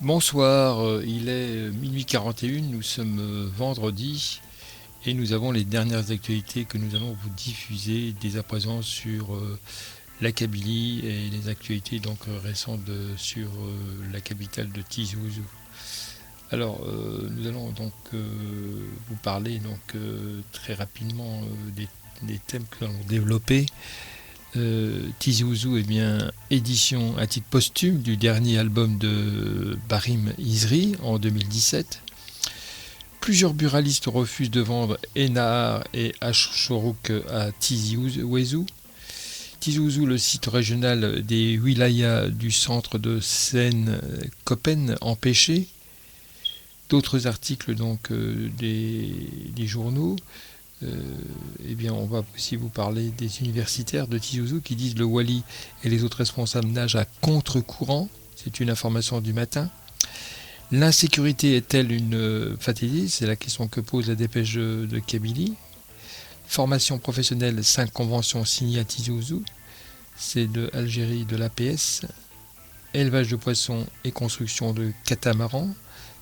Bonsoir, il est minuit 41, nous sommes vendredi et nous avons les dernières actualités que nous allons vous diffuser dès à présent sur la Kabylie et les actualités donc récentes sur la capitale de Tizi Ouzou. Alors, nous allons donc vous parler donc très rapidement des thèmes que nous allons développer. Tizi Ouzou, eh bien, édition à titre posthume du dernier album de Barim Izri en 2017. Plusieurs buralistes refusent de vendre Enahar et Ashorouk à Tizi Ouzou. Tizi Ouzou, le site régional des wilayas du centre de Seine-Copen, empêché. D'autres articles donc des journaux. Eh bien, on va aussi vous parler des universitaires de Tizi Ouzou qui disent le Wali et les autres responsables nagent à contre-courant. C'est une information du matin. L'insécurité est-elle une fatalité? C'est la question que pose la dépêche de Kabylie. Formation professionnelle, 5 conventions signées à Tizi Ouzou. C'est de Algérie, de l'APS. Élevage de poissons et construction de catamarans.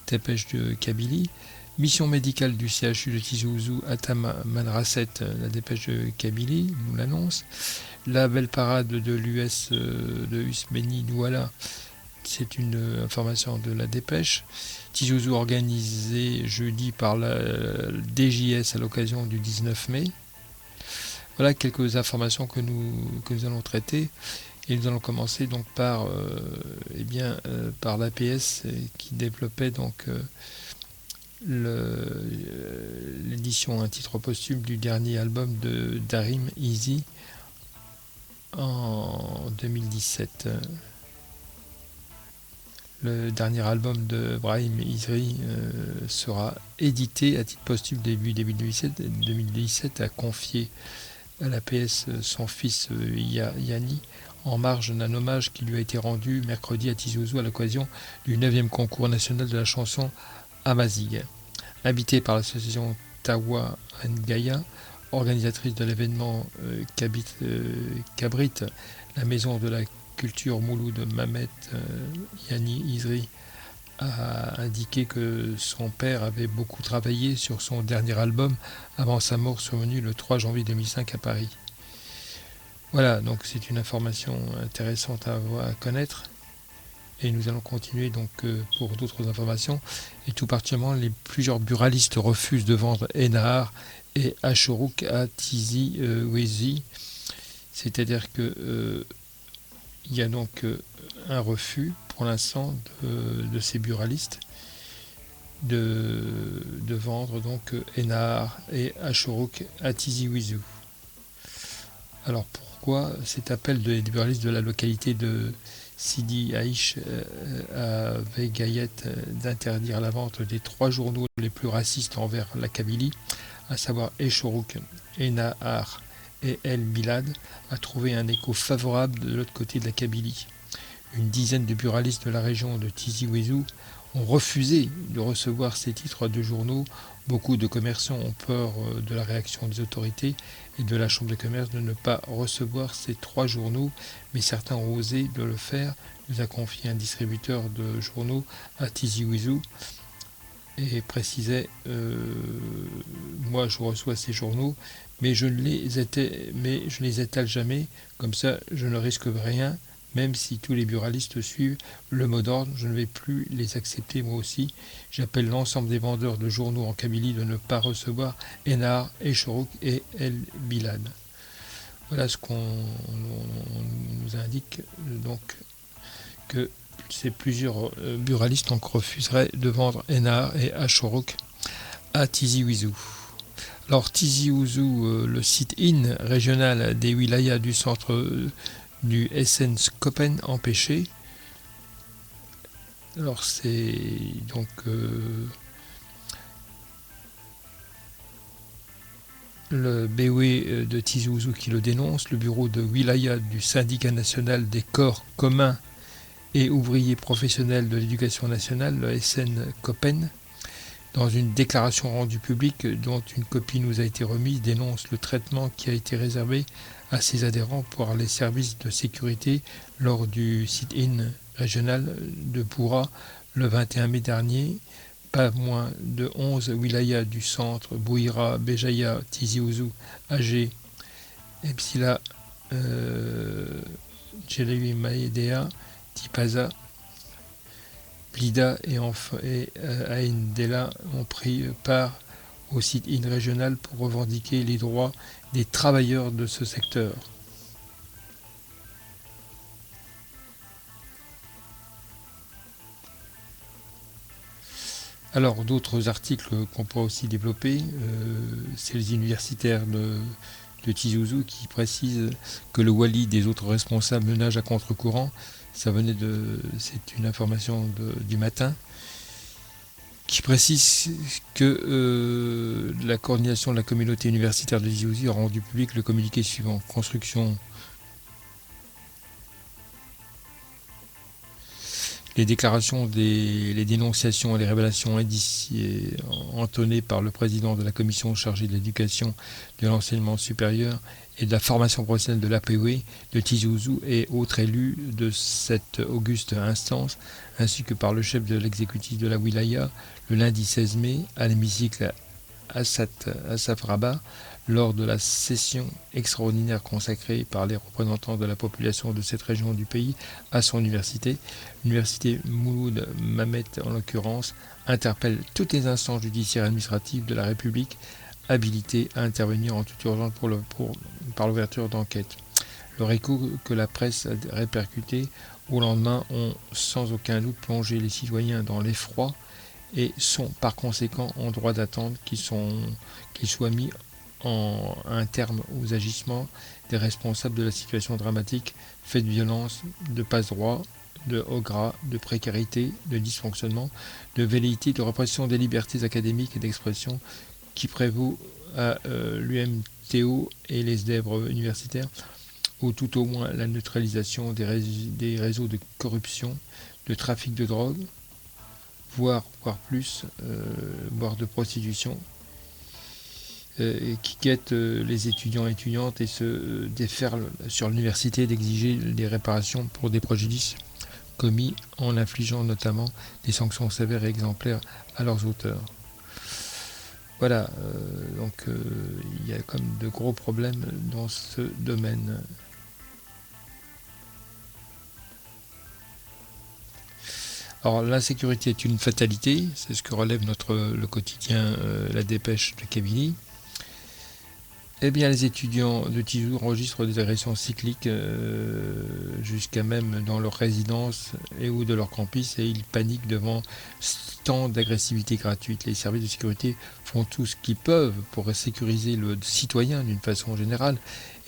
Dépêche de Kabylie. Mission médicale du CHU de Tizi Ouzou à Tamanrasset, la dépêche de Kabylie nous l'annonce. La belle parade de l'US de Usmeni Douala, c'est une information de la dépêche. Tizi Ouzou organisé jeudi par la DJS à l'occasion du 19 mai. Voilà quelques informations que nous allons traiter. Et nous allons commencer donc par l'APS qui développait donc l'édition un titre posthume du dernier album de Darim Easy en 2017. Le dernier album de Brahim Izri sera édité à titre posthume début 2017, a confié à l'APS son fils Yanni en marge d'un hommage qui lui a été rendu mercredi à Tizi Ouzou à l'occasion du 9e concours national de la chanson Amazigh. Invité par l'association Tawa Ngaya, organisatrice de l'événement Kabrit, la maison de la culture Mouloud Mamet Yani Izri a indiqué que son père avait beaucoup travaillé sur son dernier album avant sa mort survenue le 3 janvier 2005 à Paris. Voilà, donc c'est une information intéressante à connaître. Et nous allons continuer donc pour d'autres informations. Et tout particulièrement, plusieurs buralistes refusent de vendre Enahar et Ashorouk à Tizi Ouzou. C'est-à-dire que il y a donc un refus pour l'instant de ces buralistes de vendre donc Enahar et Ashorouk à Tizi Ouzou. Alors pourquoi cet appel des buralistes de la localité de Sidi Aïch avait Gayette d'interdire la vente des 3 journaux les plus racistes envers la Kabylie, à savoir Eshorouk, Enahar et El Bilad, a trouvé un écho favorable de l'autre côté de la Kabylie. Une dizaine de buralistes de la région de Tizi Ouzou ont refusé de recevoir ces titres de journaux. Beaucoup de commerçants ont peur de la réaction des autorités et de la Chambre de commerce de ne pas recevoir ces 3 journaux, mais certains ont osé de le faire, nous a confié un distributeur de journaux à Tizi Ouzou et précisait moi je reçois ces journaux, mais je ne les étale jamais, comme ça je ne risque rien. Même si tous les buralistes suivent le mot d'ordre, je ne vais plus les accepter moi aussi. J'appelle l'ensemble des vendeurs de journaux en Kabylie de ne pas recevoir Enahar, Eshorouk et El Bilad. Voilà ce qu'on nous indique, donc que ces plusieurs buralistes donc refuseraient de vendre Enahar et Ashorouk à Tizi Ouzou. Alors Tizi Ouzou, le site IN régional des wilayas du centre du Seine-Copen empêché. Alors c'est donc le BOE de Tizi Ouzou qui le dénonce, le bureau de wilaya du syndicat national des corps communs et ouvriers professionnels de l'éducation nationale, le SN-Copen, dans une déclaration rendue publique dont une copie nous a été remise, dénonce le traitement qui a été réservé à ses adhérents par les services de sécurité lors du sit-in régional de Boura le 21 mai dernier, pas moins de 11 wilayas du centre, Bouira, Béjaïa, Tizi Ouzou, Agé, Epsila, Djelawi Maïdea, Tipaza, Blida et Ain Della ont pris part au sit-in régional pour revendiquer les droits des travailleurs de ce secteur. Alors d'autres articles qu'on pourrait aussi développer, c'est les universitaires de Tizi Ouzou qui précisent que le wali des autres responsables nage à contre-courant. C'est une information du matin, qui précise que la coordination de la communauté universitaire de Tizi Ouzou a rendu public le communiqué suivant. Construction. Les déclarations, les dénonciations et les révélations entonnées par le président de la commission chargée de l'éducation, de l'enseignement supérieur et de la formation professionnelle de l'APOE de Tizi Ouzou et autres élus de cette auguste instance, ainsi que par le chef de l'exécutif de la Wilaya, le lundi 16 mai, à l'hémicycle Assaf Rabat, lors de la session extraordinaire consacrée par les représentants de la population de cette région du pays à son université. L'université Mouloud Mamet, en l'occurrence, interpelle toutes les instances judiciaires et administratives de la République habilitées à intervenir en toute urgence par l'ouverture d'enquêtes. Le écho que la presse a répercuté au lendemain ont sans aucun doute plongé les citoyens dans l'effroi et sont par conséquent en droit d'attendre qu'il soit mis un terme aux agissements des responsables de la situation dramatique, faite de violence, de passe-droit, de haut gras, de précarité, de dysfonctionnement, de velléité, de répression des libertés académiques et d'expression qui prévaut à l'UMTO et les œuvres universitaires, ou tout au moins la neutralisation des réseaux de corruption, de trafic de drogue, voire plus, voire de prostitution, qui guettent les étudiants et étudiantes et se déferlent sur l'université d'exiger des réparations pour des préjudices commis en infligeant notamment des sanctions sévères et exemplaires à leurs auteurs. Voilà, donc il y a comme de gros problèmes dans ce domaine. Alors l'insécurité est une fatalité, c'est ce que relève le quotidien La Dépêche de Kabylie. Eh bien, les étudiants de Tizi Ouzou enregistrent des agressions cycliques jusqu'à même dans leur résidence et ou de leur campus, et ils paniquent devant tant d'agressivité gratuite. Les services de sécurité font tout ce qu'ils peuvent pour sécuriser le citoyen d'une façon générale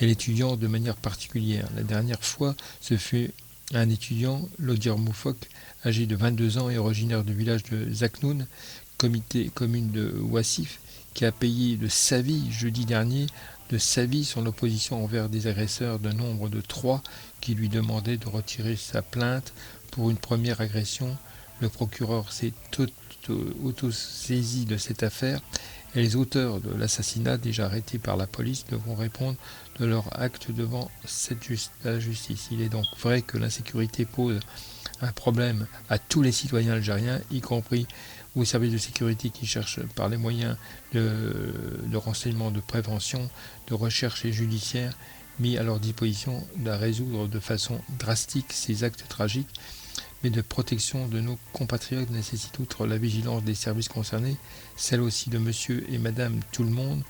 et l'étudiant de manière particulière. La dernière fois, ce fut un étudiant, Lodir Moufok, âgé de 22 ans et originaire du village de Zaknoun, commune de Ouassif, qui a payé de sa vie, jeudi dernier, de sa vie son opposition envers des agresseurs d'un nombre de 3 qui lui demandaient de retirer sa plainte pour une première agression. Le procureur s'est auto-saisi de cette affaire et les auteurs de l'assassinat, déjà arrêtés par la police, devront répondre de leur acte devant la justice. Il est donc vrai que l'insécurité pose un problème à tous les citoyens algériens, y compris aux services de sécurité qui cherchent par les moyens de renseignement, de prévention, de recherche et judiciaire mis à leur disposition de résoudre de façon drastique ces actes tragiques, mais de protection de nos compatriotes nécessite, outre la vigilance des services concernés, celle aussi de monsieur et madame tout le monde.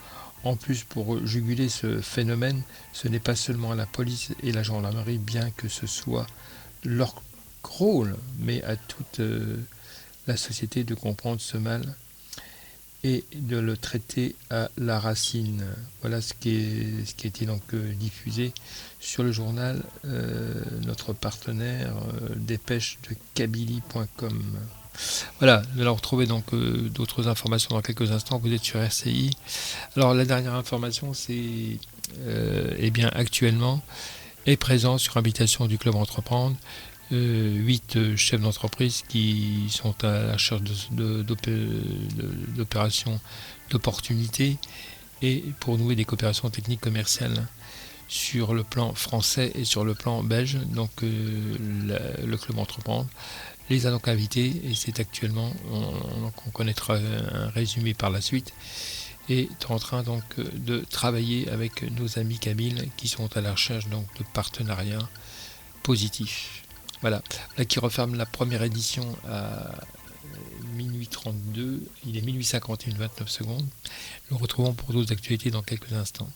En plus, pour juguler ce phénomène, ce n'est pas seulement à la police et la gendarmerie, bien que ce soit leur rôle, mais à toute la société de comprendre ce mal et de le traiter à la racine. Voilà ce qui a été donc diffusé sur le journal, notre partenaire dépêche de kabylie.com. Voilà, nous allons retrouver donc d'autres informations dans quelques instants. Vous êtes sur RCI. Alors la dernière information, c'est eh bien actuellement est présent sur invitation du Club Entreprendre 8 chefs d'entreprise qui sont à la recherche d'opérations d'opportunités et pour nouer des coopérations techniques commerciales sur le plan français et sur le plan belge. Donc le Club Entreprendre les a donc invités et c'est actuellement, on connaîtra un résumé par la suite, est en train donc de travailler avec nos amis Camille qui sont à la recherche donc de partenariats positifs. Voilà, là qui referme la première édition à minuit 32, il est minuit 51, 29 secondes. Nous retrouvons pour d'autres actualités dans quelques instants.